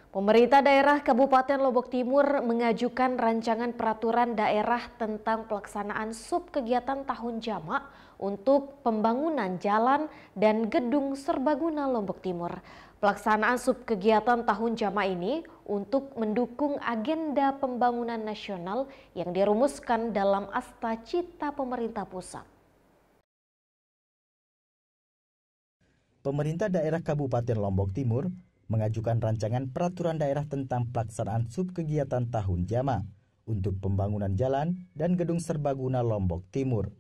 Pemerintah daerah Kabupaten Lombok Timur mengajukan rancangan peraturan daerah tentang pelaksanaan sub kegiatan tahun jamak untuk pembangunan jalan dan gedung serbaguna Lombok Timur. Pelaksanaan sub kegiatan tahun jamak ini untuk mendukung agenda pembangunan nasional yang dirumuskan dalam Asta Cita pemerintah pusat. Pemerintah daerah Kabupaten Lombok Timur mengajukan rancangan peraturan daerah tentang pelaksanaan sub kegiatan tahun jamak untuk pembangunan jalan dan gedung serbaguna Lombok Timur.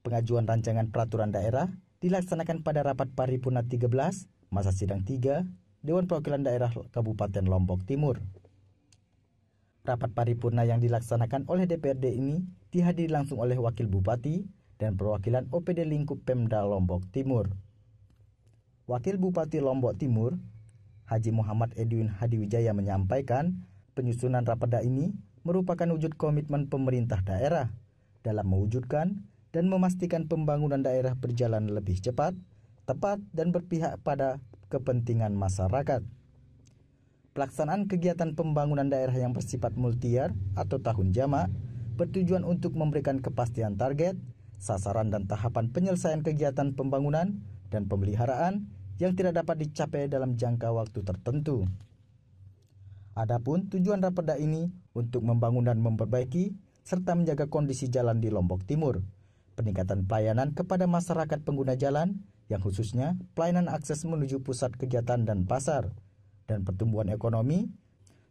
Pengajuan rancangan peraturan daerah dilaksanakan pada rapat paripurna 13 masa sidang 3 Dewan Perwakilan Daerah Kabupaten Lombok Timur. Rapat paripurna yang dilaksanakan oleh DPRD ini dihadiri langsung oleh Wakil Bupati dan perwakilan OPD lingkup Pemda Lombok Timur. Wakil Bupati Lombok Timur Haji Muhammad Edwin Hadiwijaya menyampaikan penyusunan raperda ini merupakan wujud komitmen pemerintah daerah dalam mewujudkan dan memastikan pembangunan daerah berjalan lebih cepat, tepat, dan berpihak pada kepentingan masyarakat. Pelaksanaan kegiatan pembangunan daerah yang bersifat multi-year atau tahun jamak bertujuan untuk memberikan kepastian target, sasaran dan tahapan penyelesaian kegiatan pembangunan dan pemeliharaan yang tidak dapat dicapai dalam jangka waktu tertentu. Adapun tujuan raperda ini untuk membangun dan memperbaiki serta menjaga kondisi jalan di Lombok Timur, peningkatan pelayanan kepada masyarakat pengguna jalan yang khususnya pelayanan akses menuju pusat kegiatan dan pasar, dan pertumbuhan ekonomi,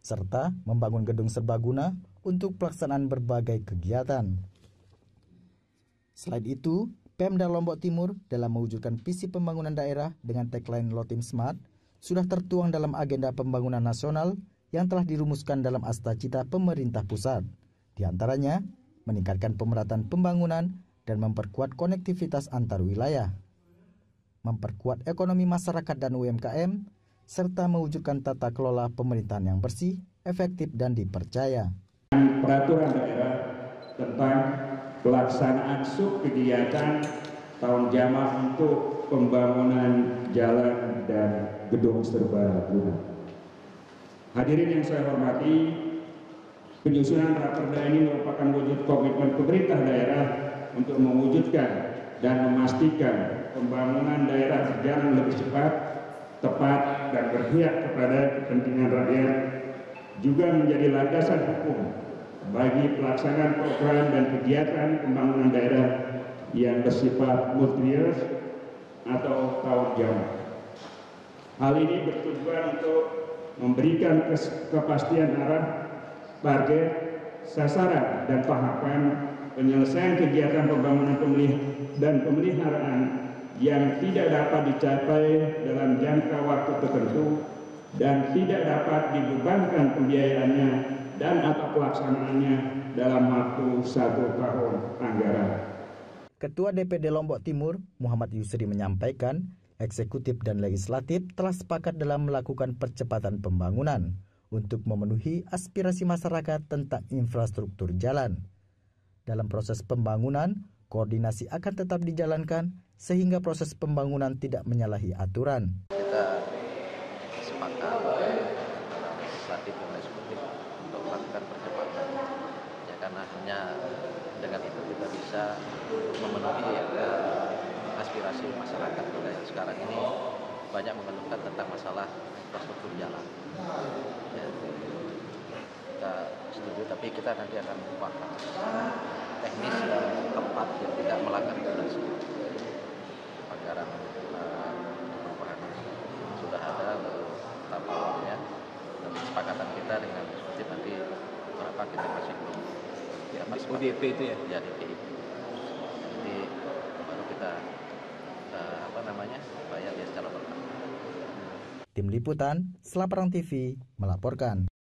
serta membangun gedung serbaguna untuk pelaksanaan berbagai kegiatan. Selain itu, Pemda Lombok Timur dalam mewujudkan visi pembangunan daerah dengan tagline Lotim Smart sudah tertuang dalam agenda pembangunan nasional yang telah dirumuskan dalam Asta Cita pemerintah pusat. Di antaranya, meningkatkan pemerataan pembangunan dan memperkuat konektivitas antar wilayah, memperkuat ekonomi masyarakat dan UMKM, serta mewujudkan tata kelola pemerintahan yang bersih, efektif, dan dipercaya. Peraturan daerah tentang pelaksanaan sub kegiatan tahun jamak untuk pembangunan jalan dan gedung serbaguna. Hadirin yang saya hormati, penyusunan raperda ini merupakan wujud komitmen pemerintah daerah untuk mewujudkan dan memastikan pembangunan daerah berjalan lebih cepat, tepat, dan berpihak kepada kepentingan rakyat, juga menjadi landasan hukum bagi pelaksanaan program dan kegiatan pembangunan daerah yang bersifat multi-year atau tahun jamak. Hal ini bertujuan untuk memberikan kepastian arah, target, sasaran, dan tahapan penyelesaian kegiatan pembangunan dan pemeliharaan yang tidak dapat dicapai dalam jangka waktu tertentu dan tidak dapat dibebankan pembiayaannya dan atau pelaksanaannya dalam waktu 1 tahun anggaran. Ketua DPD Lombok Timur, Muhammad Yusri menyampaikan, eksekutif dan legislatif telah sepakat dalam melakukan percepatan pembangunan untuk memenuhi aspirasi masyarakat tentang infrastruktur jalan. Dalam proses pembangunan, koordinasi akan tetap dijalankan sehingga proses pembangunan tidak menyalahi aturan. Kita sepakat legislatif dan eksekutif untuk melakukan percepatan, ya, karena hanya dengan itu kita bisa memenuhi aspirasi masyarakat kita yang sekarang ini banyak mengeluhkan tentang masalah infrastruktur jalan. Ya, kita setuju, tapi kita nanti akan membahas teknis yang tepat yang tidak melanggar regulasi. Anggaran perubahan sudah ada tahap awalnya, dan kesepakatan kita dengan eksekutif nanti berapa kita masih belum. ODP itu ya? Ya, DP itu. Jadi baru kita bayar dia secara bertahap. Tim Liputan, Selaparang TV melaporkan.